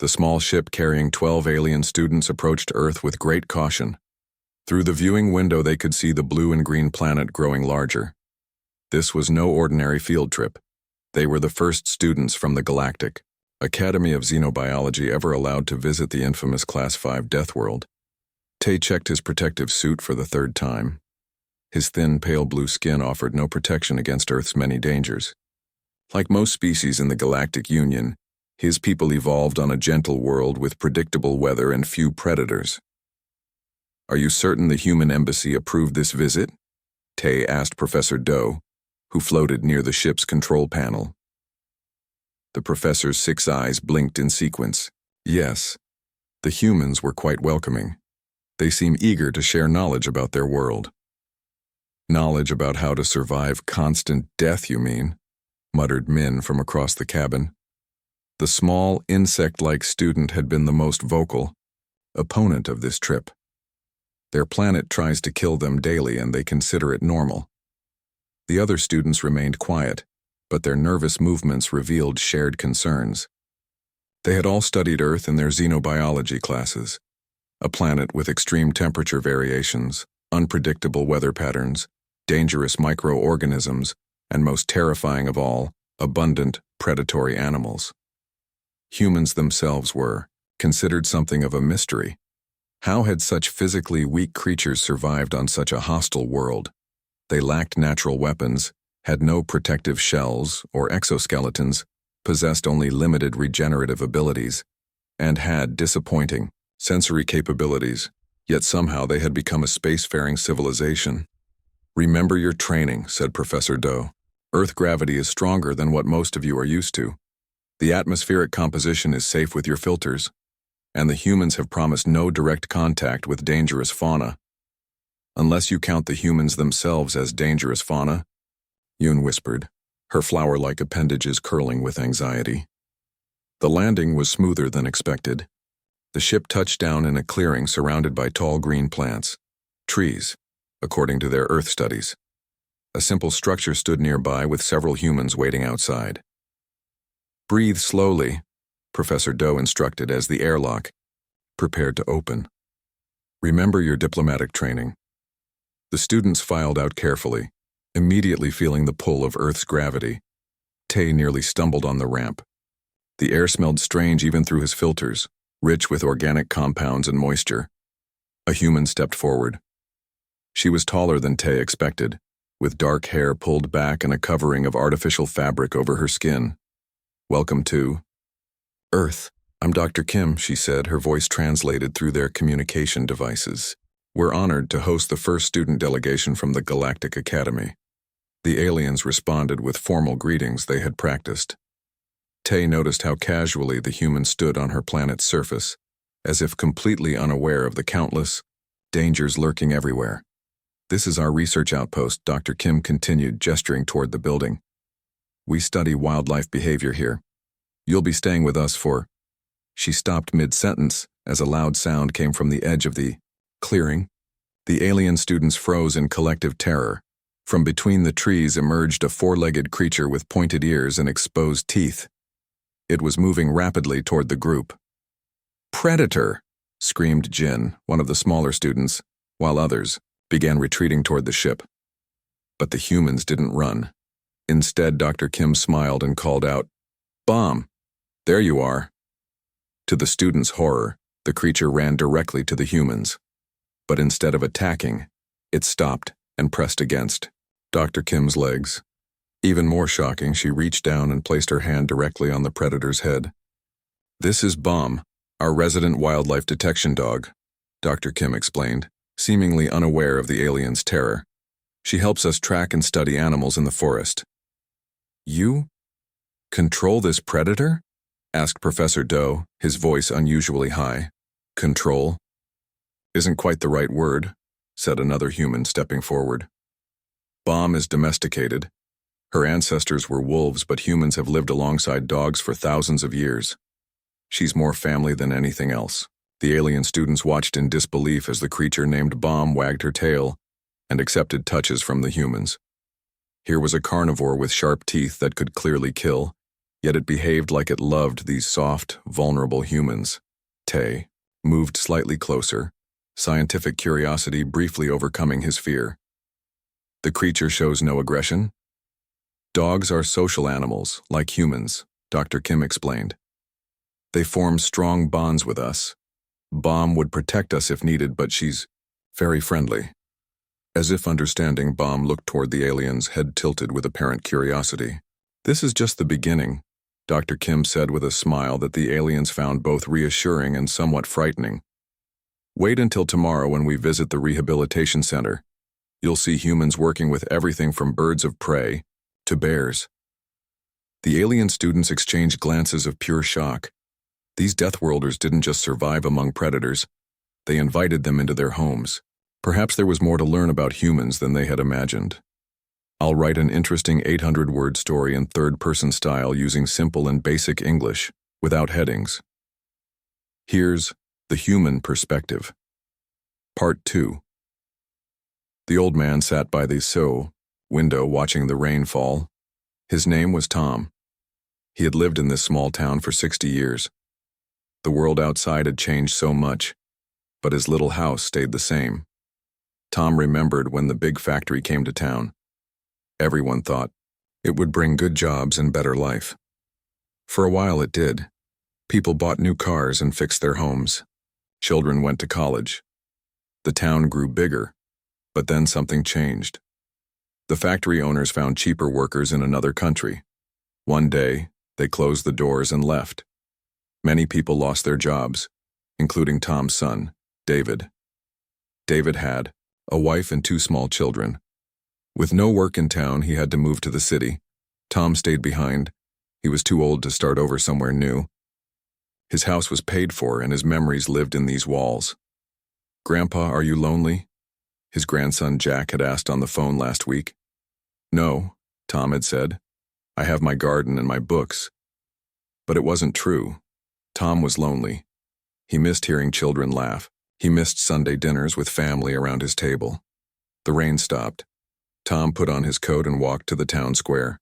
The small ship carrying 12 alien students approached Earth with great caution. Through the viewing window they could see the blue and green planet growing larger. This was no ordinary field trip. They were the first students from the Galactic Academy of Xenobiology ever allowed to visit the infamous Class 5 Death World. Tay checked his protective suit for the third time. His thin, pale blue skin offered no protection against Earth's many dangers. Like most species in the Galactic Union, his people evolved on a gentle world with predictable weather and few predators. "Are you certain the human embassy approved this visit?" Tay asked Professor Doe, who floated near the ship's control panel. The professor's 6 eyes blinked in sequence. Yes, the humans were quite welcoming. They seem eager to share knowledge about their world. "Knowledge about how to survive constant death, you mean?" muttered Min from across the cabin. The small, insect-like student had been the most vocal opponent of this trip. Their planet tries to kill them daily and they consider it normal. The other students remained quiet, but their nervous movements revealed shared concerns. They had all studied Earth in their xenobiology classes, a planet with extreme temperature variations, unpredictable weather patterns, dangerous microorganisms, and most terrifying of all, abundant, predatory animals. Humans themselves were considered something of a mystery. How had such physically weak creatures survived on such a hostile world? They lacked natural weapons, had no protective shells or exoskeletons, possessed only limited regenerative abilities, and had disappointing sensory capabilities, yet somehow they had become a spacefaring civilization. "Remember your training," said Professor Doe. "Earth gravity is stronger than what most of you are used to. The atmospheric composition is safe with your filters, and the humans have promised no direct contact with dangerous fauna. Unless you count the humans themselves as dangerous fauna," Yoon whispered, her flower-like appendages curling with anxiety. The landing was smoother than expected. The ship touched down in a clearing surrounded by tall green plants, trees, according to their Earth studies. A simple structure stood nearby with several humans waiting outside. "Breathe slowly," Professor Doe instructed as the airlock prepared to open. "Remember your diplomatic training." The students filed out carefully, immediately feeling the pull of Earth's gravity. Tay nearly stumbled on the ramp. The air smelled strange even through his filters, rich with organic compounds and moisture. A human stepped forward. She was taller than Tay expected, with dark hair pulled back and a covering of artificial fabric over her skin. "Welcome to Earth. I'm Dr. Kim," she said, her voice translated through their communication devices. "We're honored to host the first student delegation from the Galactic Academy." The aliens responded with formal greetings they had practiced. Tay noticed how casually the human stood on her planet's surface, as if completely unaware of the countless dangers lurking everywhere. "This is our research outpost," Dr. Kim continued, gesturing toward the building. "We study wildlife behavior here. You'll be staying with us for—" She stopped mid-sentence as a loud sound came from the edge of the clearing. The alien students froze in collective terror. From between the trees emerged a 4-legged creature with pointed ears and exposed teeth. It was moving rapidly toward the group. "Predator!" screamed Jin, one of the smaller students, while others began retreating toward the ship. But the humans didn't run. Instead, Dr. Kim smiled and called out, "Bomb! There you are!" To the students' horror, the creature ran directly to the humans. But instead of attacking, it stopped and pressed against Dr. Kim's legs. Even more shocking, she reached down and placed her hand directly on the predator's head. "This is Bomb, our resident wildlife detection dog," Dr. Kim explained, seemingly unaware of the alien's terror. "She helps us track and study animals in the forest." "You control this predator?" asked Professor Doe, his voice unusually high. "Control? Isn't quite the right word," said another human stepping forward. "Bomb is domesticated. Her ancestors were wolves, but humans have lived alongside dogs for thousands of years. She's more family than anything else." The alien students watched in disbelief as the creature named Bomb wagged her tail and accepted touches from the humans. Here was a carnivore with sharp teeth that could clearly kill, yet it behaved like it loved these soft, vulnerable humans. Tay moved slightly closer, scientific curiosity briefly overcoming his fear. The creature shows no aggression? Dogs are social animals, like humans, Dr. Kim explained. They form strong bonds with us. Bomb would protect us if needed, but she's very friendly. As if understanding, Bomb looked toward the aliens, head tilted with apparent curiosity. This is just the beginning, Dr. Kim said with a smile that the aliens found both reassuring and somewhat frightening. Wait until tomorrow when we visit the rehabilitation center. You'll see humans working with everything from birds of prey to bears. The alien students exchanged glances of pure shock. These Deathworlders didn't just survive among predators, they invited them into their homes. Perhaps there was more to learn about humans than they had imagined. I'll write an interesting 800-word story in third-person style using simple and basic English, without headings. Here's the human perspective. Part 2. The old man sat by the window watching the rain fall. His name was Tom. He had lived in this small town for 60 years. The world outside had changed so much, but his little house stayed the same. Tom remembered when the big factory came to town. Everyone thought it would bring good jobs and better life. For a while it did. People bought new cars and fixed their homes. Children went to college. The town grew bigger, but then something changed. The factory owners found cheaper workers in another country. One day, they closed the doors and left. Many people lost their jobs, including Tom's son, David. David had a wife and 2 small children. With no work in town, he had to move to the city. Tom stayed behind. He was too old to start over somewhere new. His house was paid for, and his memories lived in these walls. "Grandpa, are you lonely?" his grandson Jack had asked on the phone last week. "No," Tom had said. "I have my garden and my books." But it wasn't true. Tom was lonely. He missed hearing children laugh. He missed Sunday dinners with family around his table. The rain stopped. Tom put on his coat and walked to the town square.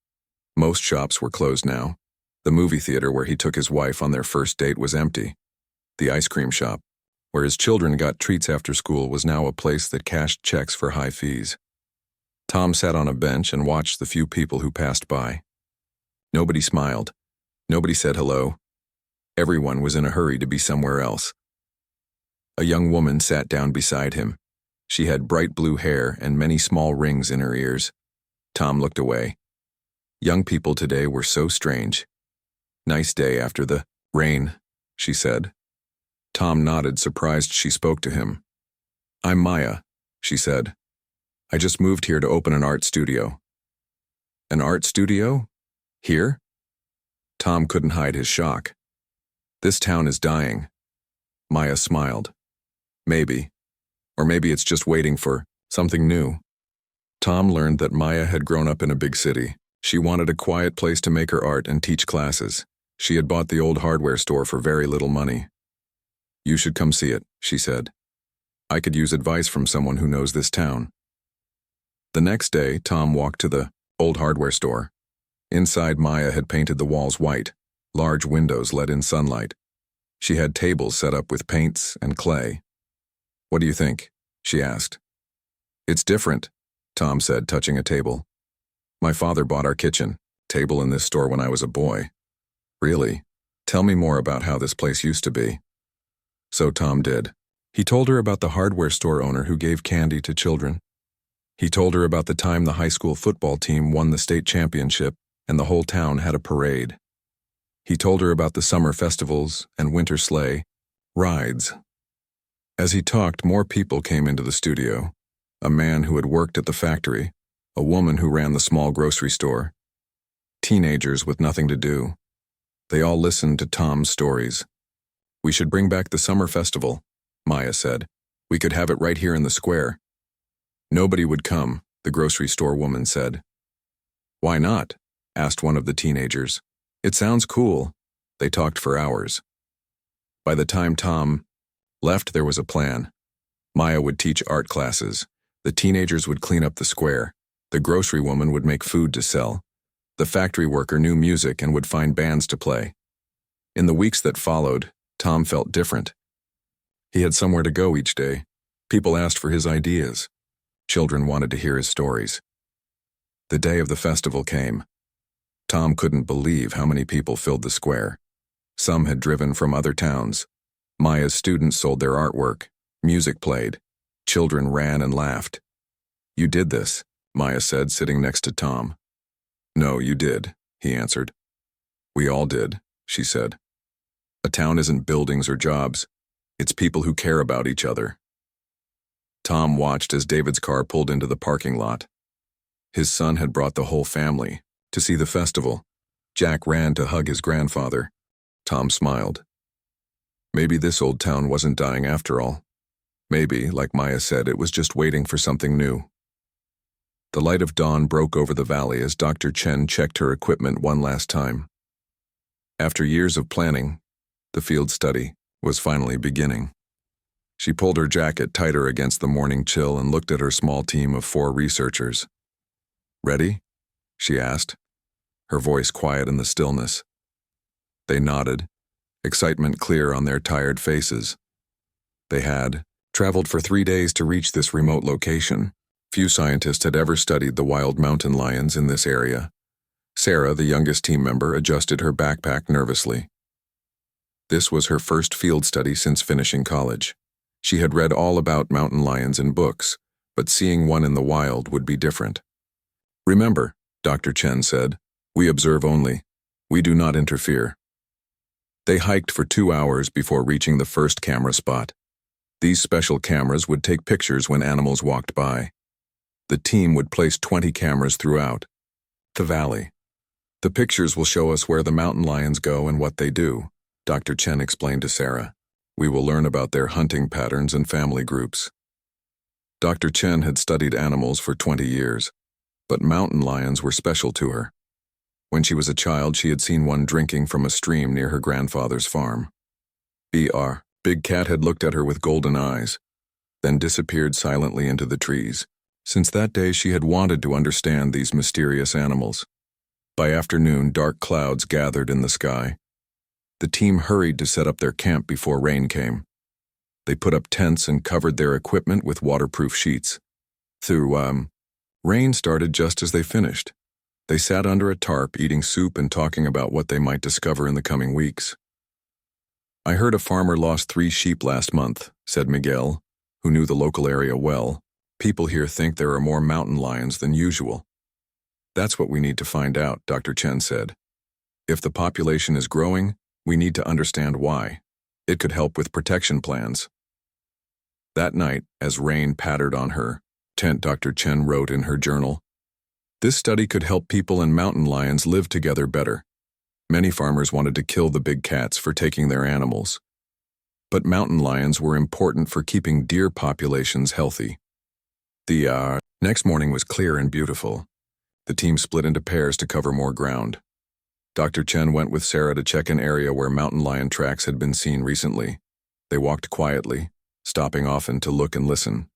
Most shops were closed now. The movie theater where he took his wife on their first date was empty. The ice cream shop, where his children got treats after school, was now a place that cashed checks for high fees. Tom sat on a bench and watched the few people who passed by. Nobody smiled. Nobody said hello. Everyone was in a hurry to be somewhere else. A young woman sat down beside him. She had bright blue hair and many small rings in her ears. Tom looked away. Young people today were so strange. "Nice day after the rain," she said. Tom nodded, surprised she spoke to him. "I'm Maya," she said. "I just moved here to open an art studio." "An art studio? Here?" Tom couldn't hide his shock. "This town is dying." Maya smiled. "Maybe. Or maybe it's just waiting for something new." Tom learned that Maya had grown up in a big city. She wanted a quiet place to make her art and teach classes. She had bought the old hardware store for very little money. "You should come see it," she said. "I could use advice from someone who knows this town." The next day, Tom walked to the old hardware store. Inside, Maya had painted the walls white. Large windows let in sunlight. She had tables set up with paints and clay. "What do you think?" she asked. "It's different," Tom said, touching a table. "My father bought our kitchen table in this store when I was a boy." "Really? Tell me more about how this place used to be." So Tom did. He told her about the hardware store owner who gave candy to children. He told her about the time the high school football team won the state championship and the whole town had a parade. He told her about the summer festivals and winter sleigh rides. As he talked, more people came into the studio. A man who had worked at the factory, a woman who ran the small grocery store, teenagers with nothing to do. They all listened to Tom's stories. "We should bring back the summer festival," Maya said. "We could have it right here in the square." "Nobody would come," the grocery store woman said. "Why not?" asked one of the teenagers. "It sounds cool." They talked for hours. By the time Tom left, there was a plan. Maya would teach art classes. The teenagers would clean up the square. The grocery woman would make food to sell. The factory worker knew music and would find bands to play. In the weeks that followed, Tom felt different. He had somewhere to go each day. People asked for his ideas. Children wanted to hear his stories. The day of the festival came. Tom couldn't believe how many people filled the square. Some had driven from other towns. Maya's students sold their artwork. Music played. Children ran and laughed. "You did this," Maya said, sitting next to Tom. "No, you did," he answered. "We all did," she said. "A town isn't buildings or jobs. It's people who care about each other." Tom watched as David's car pulled into the parking lot. His son had brought the whole family to see the festival. Jack ran to hug his grandfather. Tom smiled. Maybe this old town wasn't dying after all. Maybe, like Maya said, it was just waiting for something new. The light of dawn broke over the valley as Dr. Chen checked her equipment one last time. After years of planning, the field study was finally beginning. She pulled her jacket tighter against the morning chill and looked at her small team of 4 researchers. "Ready?" she asked, her voice quiet in the stillness. They nodded, excitement clear on their tired faces. They had traveled for 3 days to reach this remote location. Few scientists had ever studied the wild mountain lions in this area. Sarah, the youngest team member, adjusted her backpack nervously. This was her first field study since finishing college. She had read all about mountain lions in books, but seeing one in the wild would be different. "Remember," Dr. Chen said, "we observe only. We do not interfere." They hiked for 2 hours before reaching the first camera spot. These special cameras would take pictures when animals walked by. The team would place 20 cameras throughout the valley. "The pictures will show us where the mountain lions go and what they do," Dr. Chen explained to Sarah. "We will learn about their hunting patterns and family groups." Dr. Chen had studied animals for 20 years, but mountain lions were special to her. When she was a child, she had seen one drinking from a stream near her grandfather's farm. Big Cat had looked at her with golden eyes, then disappeared silently into the trees. Since that day, she had wanted to understand these mysterious animals. By afternoon, dark clouds gathered in the sky. The team hurried to set up their camp before rain came. They put up tents and covered their equipment with waterproof sheets. Rain started just as they finished. They sat under a tarp, eating soup and talking about what they might discover in the coming weeks. "I heard a farmer lost 3 sheep last month," said Miguel, who knew the local area well. "People here think there are more mountain lions than usual." "That's what we need to find out," Dr. Chen said. "If the population is growing, we need to understand why. It could help with protection plans." That night, as rain pattered on her tent, Dr. Chen wrote in her journal, "This study could help people and mountain lions live together better. Many farmers wanted to kill the big cats for taking their animals. But mountain lions were important for keeping deer populations healthy." The next morning was clear and beautiful. The team split into pairs to cover more ground. Dr. Chen went with Sarah to check an area where mountain lion tracks had been seen recently. They walked quietly, stopping often to look and listen.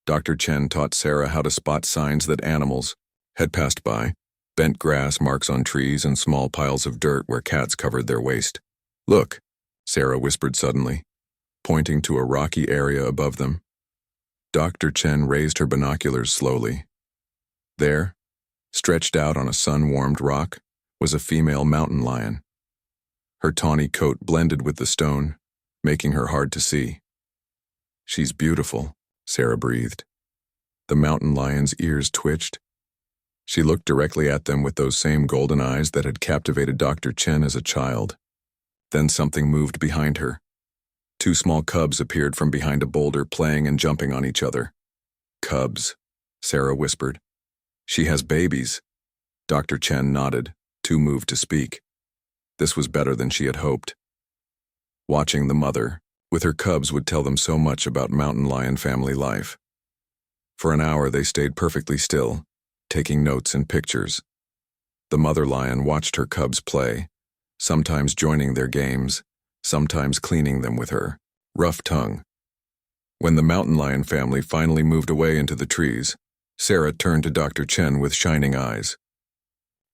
Dr. Chen taught Sarah how to spot signs that animals had passed by: bent grass, marks on trees, and small piles of dirt where cats covered their waste. "Look," Sarah whispered suddenly, pointing to a rocky area above them. Dr. Chen raised her binoculars slowly. There, stretched out on a sun-warmed rock, was a female mountain lion. Her tawny coat blended with the stone, making her hard to see. "She's beautiful," Sarah breathed. The mountain lion's ears twitched. She looked directly at them with those same golden eyes that had captivated Dr. Chen as a child. Then something moved behind her. 2 small cubs appeared from behind a boulder, playing and jumping on each other. "Cubs," Sarah whispered. "She has babies." Dr. Chen nodded, too moved to speak. This was better than she had hoped. Watching the mother, with her cubs, would tell them so much about mountain lion family life. For an hour they stayed perfectly still, taking notes and pictures. The mother lion watched her cubs play, sometimes joining their games, sometimes cleaning them with her rough tongue. When the mountain lion family finally moved away into the trees, Sarah turned to Dr. Chen with shining eyes.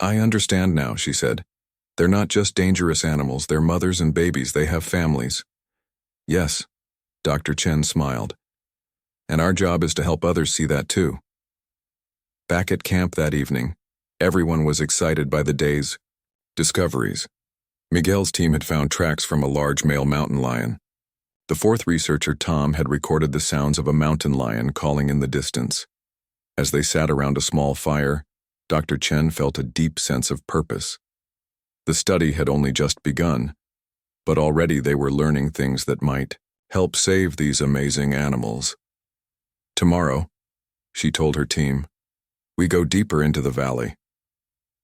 I understand now, she said. They're not just dangerous animals, they're mothers and babies, they have families. Yes, Dr. Chen smiled. And our job is to help others see that too. Back at camp that evening, everyone was excited by the day's discoveries. Miguel's team had found tracks from a large male mountain lion. The fourth researcher, Tom, had recorded the sounds of a mountain lion calling in the distance. As they sat around a small fire, Dr. Chen felt a deep sense of purpose. The study had only just begun, but already they were learning things that might help save these amazing animals. Tomorrow, she told her team, we go deeper into the valley.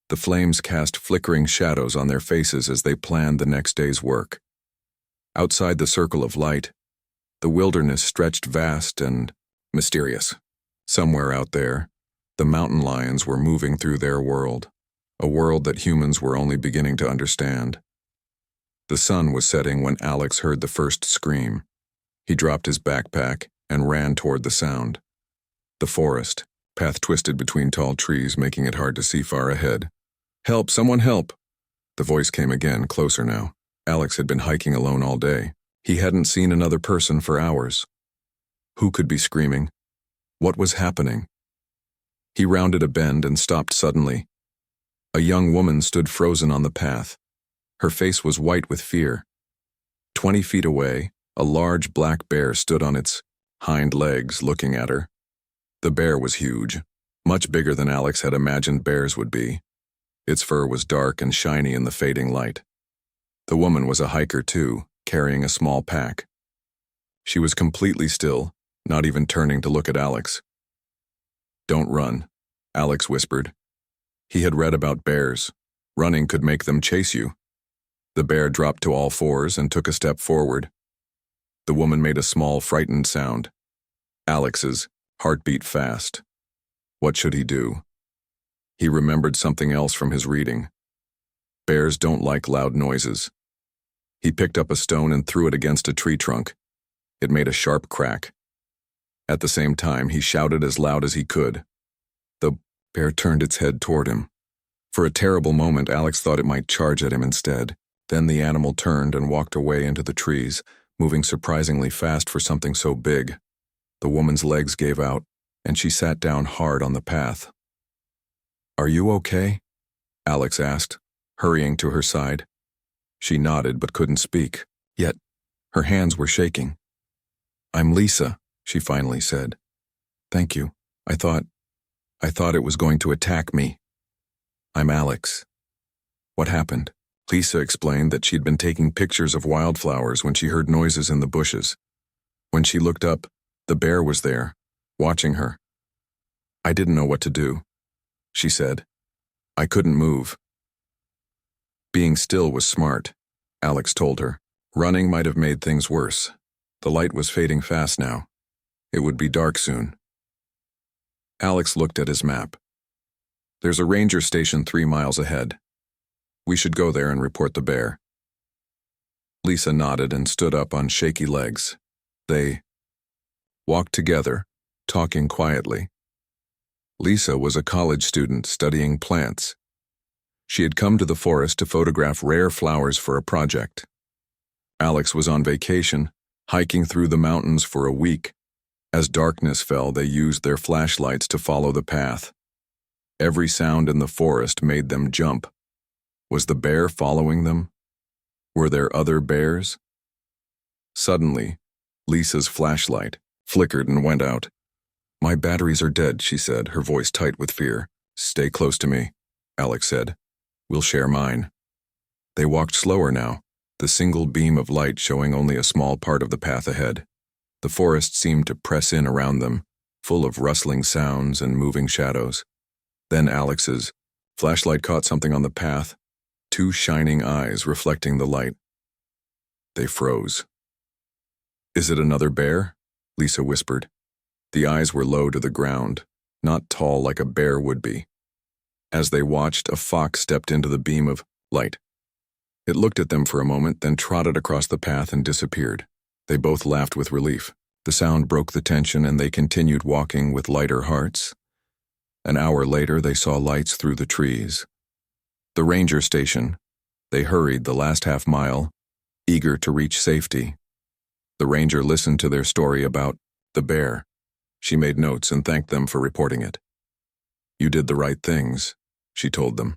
The flames cast flickering shadows on their faces as they planned the next day's work. Outside the circle of light, the wilderness stretched vast and mysterious. Somewhere out there, the mountain lions were moving through their world, a world that humans were only beginning to understand. The sun was setting when Alex heard the first scream. He dropped his backpack and ran toward the sound. The forest, path twisted between tall trees, making it hard to see far ahead. Help, someone help! The voice came again, closer now. Alex had been hiking alone all day. He hadn't seen another person for hours. Who could be screaming? What was happening? He rounded a bend and stopped suddenly. A young woman stood frozen on the path. Her face was white with fear. 20 feet away, a large black bear stood on its hind legs looking at her. The bear was huge, much bigger than Alex had imagined bears would be. Its fur was dark and shiny in the fading light. The woman was a hiker too, carrying a small pack. She was completely still, not even turning to look at Alex. Don't run, Alex whispered. He had read about bears. Running could make them chase you. The bear dropped to all fours and took a step forward. The woman made a small, frightened sound. Alex's heart beat fast. What should he do? He remembered something else from his reading. Bears don't like loud noises. He picked up a stone and threw it against a tree trunk. It made a sharp crack. At the same time, he shouted as loud as he could. The bear turned its head toward him. For a terrible moment, Alex thought it might charge at him instead. Then the animal turned and walked away into the trees, moving surprisingly fast for something so big. The woman's legs gave out, and she sat down hard on the path. Are you okay? Alex asked, hurrying to her side. She nodded but couldn't speak, yet her hands were shaking. I'm Lisa, she finally said. Thank you. I thought it was going to attack me. I'm Alex. What happened? Lisa explained that she'd been taking pictures of wildflowers when she heard noises in the bushes. When she looked up, the bear was there, watching her. I didn't know what to do, she said. I couldn't move. Being still was smart, Alex told her. Running might have made things worse. The light was fading fast now. It would be dark soon. Alex looked at his map. There's a ranger station 3 miles ahead. We should go there and report the bear. Lisa nodded and stood up on shaky legs. They walked together, talking quietly. Lisa was a college student studying plants. She had come to the forest to photograph rare flowers for a project. Alex was on vacation, hiking through the mountains for a week. As darkness fell, they used their flashlights to follow the path. Every sound in the forest made them jump. Was the bear following them? Were there other bears? Suddenly, Lisa's flashlight flickered and went out. My batteries are dead, she said, her voice tight with fear. Stay close to me, Alex said. We'll share mine. They walked slower now, the single beam of light showing only a small part of the path ahead. The forest seemed to press in around them, full of rustling sounds and moving shadows. Then Alex's flashlight caught something on the path, 2 shining eyes reflecting the light. They froze. Is it another bear? Lisa whispered. The eyes were low to the ground, not tall like a bear would be. As they watched, a fox stepped into the beam of light. It looked at them for a moment, then trotted across the path and disappeared. They both laughed with relief. The sound broke the tension and they continued walking with lighter hearts. An hour later, they saw lights through the trees. The ranger station. They hurried the last half-mile, eager to reach safety. The ranger listened to their story about the bear. She made notes and thanked them for reporting it. "You did the right things," she told them.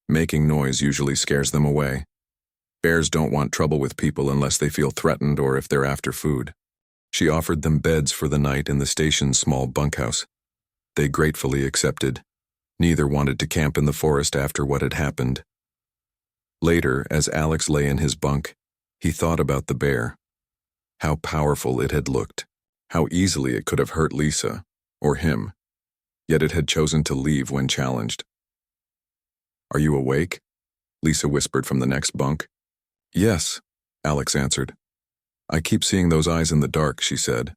"Making noise usually scares them away. Bears don't want trouble with people unless they feel threatened or if they're after food." She offered them beds for the night in the station's small bunkhouse. They gratefully accepted. Neither wanted to camp in the forest after what had happened. Later, as Alex lay in his bunk, he thought about the bear. How powerful it had looked. How easily it could have hurt Lisa, or him. Yet it had chosen to leave when challenged. "Are you awake?" Lisa whispered from the next bunk. "Yes," Alex answered. "I keep seeing those eyes in the dark," she said.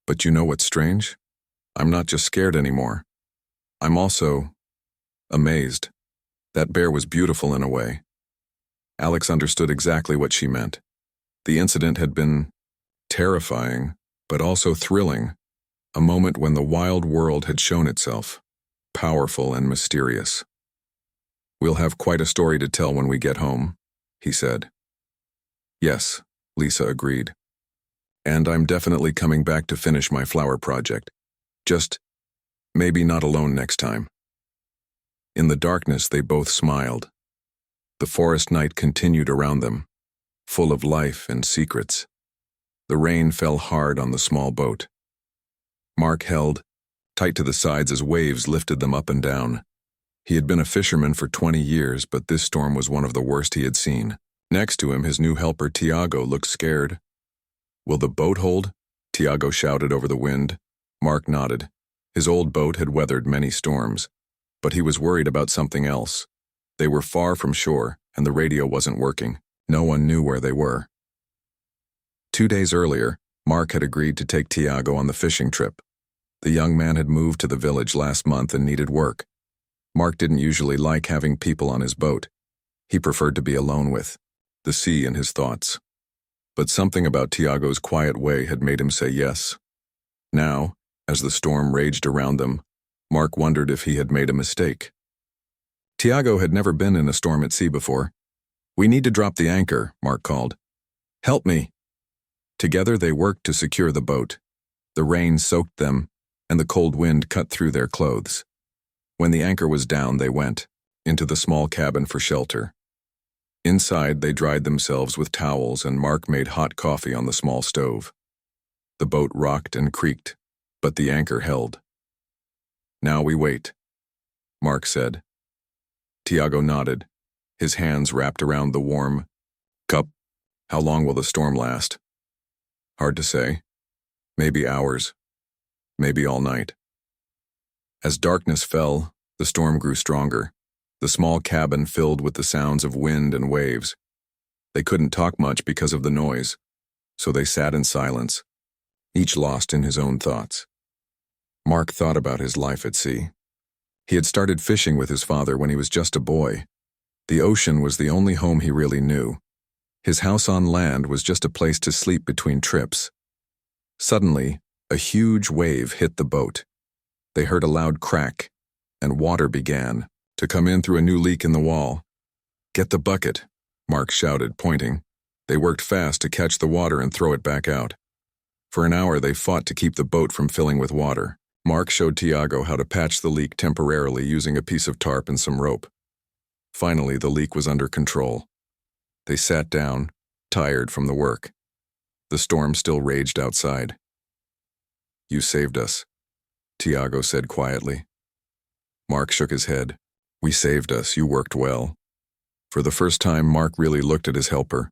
"But you know what's strange? I'm not just scared anymore. I'm also amazed. That bear was beautiful in a way." Alex understood exactly what she meant. The incident had been terrifying, but also thrilling, a moment when the wild world had shown itself, powerful and mysterious. "We'll have quite a story to tell when we get home," he said. "Yes," Lisa agreed. "And I'm definitely coming back to finish my flower project. Just maybe not alone next time." In the darkness, they both smiled. The forest night continued around them, full of life and secrets. The rain fell hard on the small boat. Mark held tight to the sides as waves lifted them up and down. He had been a fisherman for 20 years, but this storm was one of the worst he had seen. Next to him, his new helper Tiago looked scared. "Will the boat hold?" Tiago shouted over the wind. Mark nodded. His old boat had weathered many storms, but he was worried about something else. They were far from shore, and the radio wasn't working. No one knew where they were. 2 days earlier, Mark had agreed to take Tiago on the fishing trip. The young man had moved to the village last month and needed work. Mark didn't usually like having people on his boat. He preferred to be alone with the sea and his thoughts. But something about Tiago's quiet way had made him say yes. Now, as the storm raged around them, Mark wondered if he had made a mistake. Tiago had never been in a storm at sea before. "We need to drop the anchor," Mark called. "Help me." Together they worked to secure the boat. The rain soaked them, and the cold wind cut through their clothes. When the anchor was down, they went into the small cabin for shelter. Inside, they dried themselves with towels, and Mark made hot coffee on the small stove. The boat rocked and creaked, but the anchor held. "Now we wait," Mark said. Tiago nodded, his hands wrapped around the warm cup. "How long will the storm last?" "Hard to say. Maybe hours. Maybe all night." As darkness fell, the storm grew stronger. The small cabin filled with the sounds of wind and waves. They couldn't talk much because of the noise, so they sat in silence, each lost in his own thoughts. Mark thought about his life at sea. He had started fishing with his father when he was just a boy. The ocean was the only home he really knew. His house on land was just a place to sleep between trips. Suddenly, a huge wave hit the boat. They heard a loud crack, and water began to come in through a new leak in the wall. "Get the bucket," Mark shouted, pointing. They worked fast to catch the water and throw it back out. For an hour they fought to keep the boat from filling with water. Mark showed Tiago how to patch the leak temporarily using a piece of tarp and some rope. Finally, the leak was under control. They sat down, tired from the work. The storm still raged outside. "You saved us," Tiago said quietly. Mark shook his head. "We saved us. You worked well." For the first time, Mark really looked at his helper.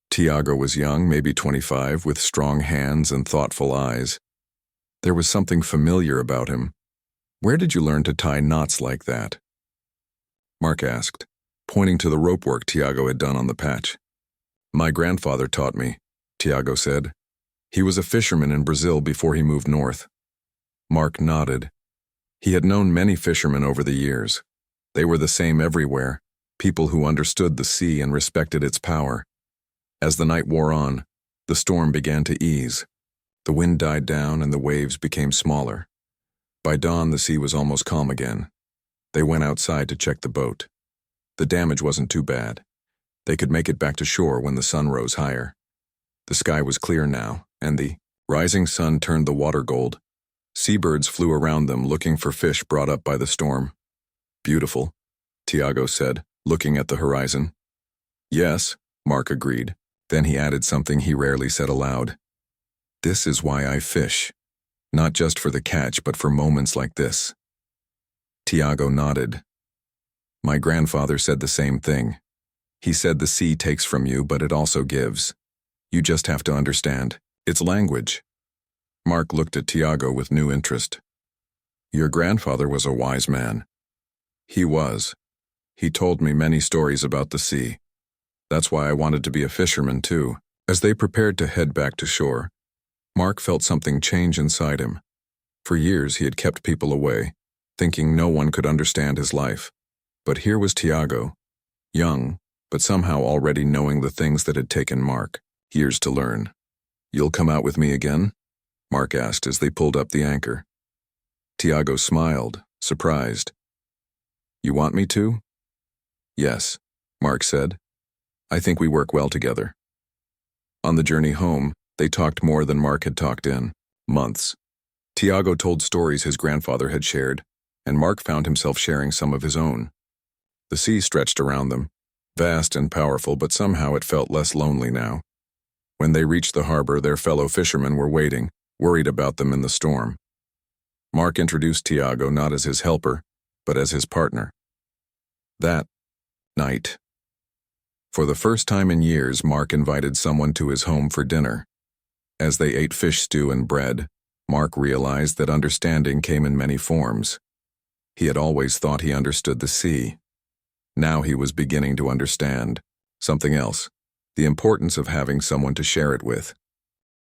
Tiago was young, maybe 25, with strong hands and thoughtful eyes. There was something familiar about him. "Where did you learn to tie knots like that?" Mark asked, pointing to the rope work Tiago had done on the patch. "My grandfather taught me," Tiago said. "He was a fisherman in Brazil before he moved north." Mark nodded. He had known many fishermen over the years. They were the same everywhere, people who understood the sea and respected its power. As the night wore on, the storm began to ease. The wind died down and the waves became smaller. By dawn, the sea was almost calm again. They went outside to check the boat. The damage wasn't too bad. They could make it back to shore when the sun rose higher. The sky was clear now, and the rising sun turned the water gold. Seabirds flew around them looking for fish brought up by the storm. Beautiful, Tiago said, looking at the horizon. Yes, Mark agreed. Then he added something he rarely said aloud. This is why I fish. Not just for the catch, but for moments like this. Tiago nodded. My grandfather said the same thing. He said the sea takes from you, but it also gives. You just have to understand. It's language. Mark looked at Tiago with new interest. Your grandfather was a wise man. He was. He told me many stories about the sea. That's why I wanted to be a fisherman too. As they prepared to head back to shore, Mark felt something change inside him. For years he had kept people away, thinking no one could understand his life. But here was Tiago, young, but somehow already knowing the things that had taken Mark years to learn. You'll come out with me again? Mark asked as they pulled up the anchor. Tiago smiled, surprised. You want me to? Yes, Mark said. I think we work well together. On the journey home, they talked more than Mark had talked in months. Tiago told stories his grandfather had shared, and Mark found himself sharing some of his own. The sea stretched around them, vast and powerful, but somehow it felt less lonely now. When they reached the harbor, their fellow fishermen were waiting, worried about them in the storm. Mark introduced Tiago not as his helper, but as his partner. That night, for the first time in years, Mark invited someone to his home for dinner. As they ate fish stew and bread, Mark realized that understanding came in many forms. He had always thought he understood the sea. Now he was beginning to understand something else, the importance of having someone to share it with.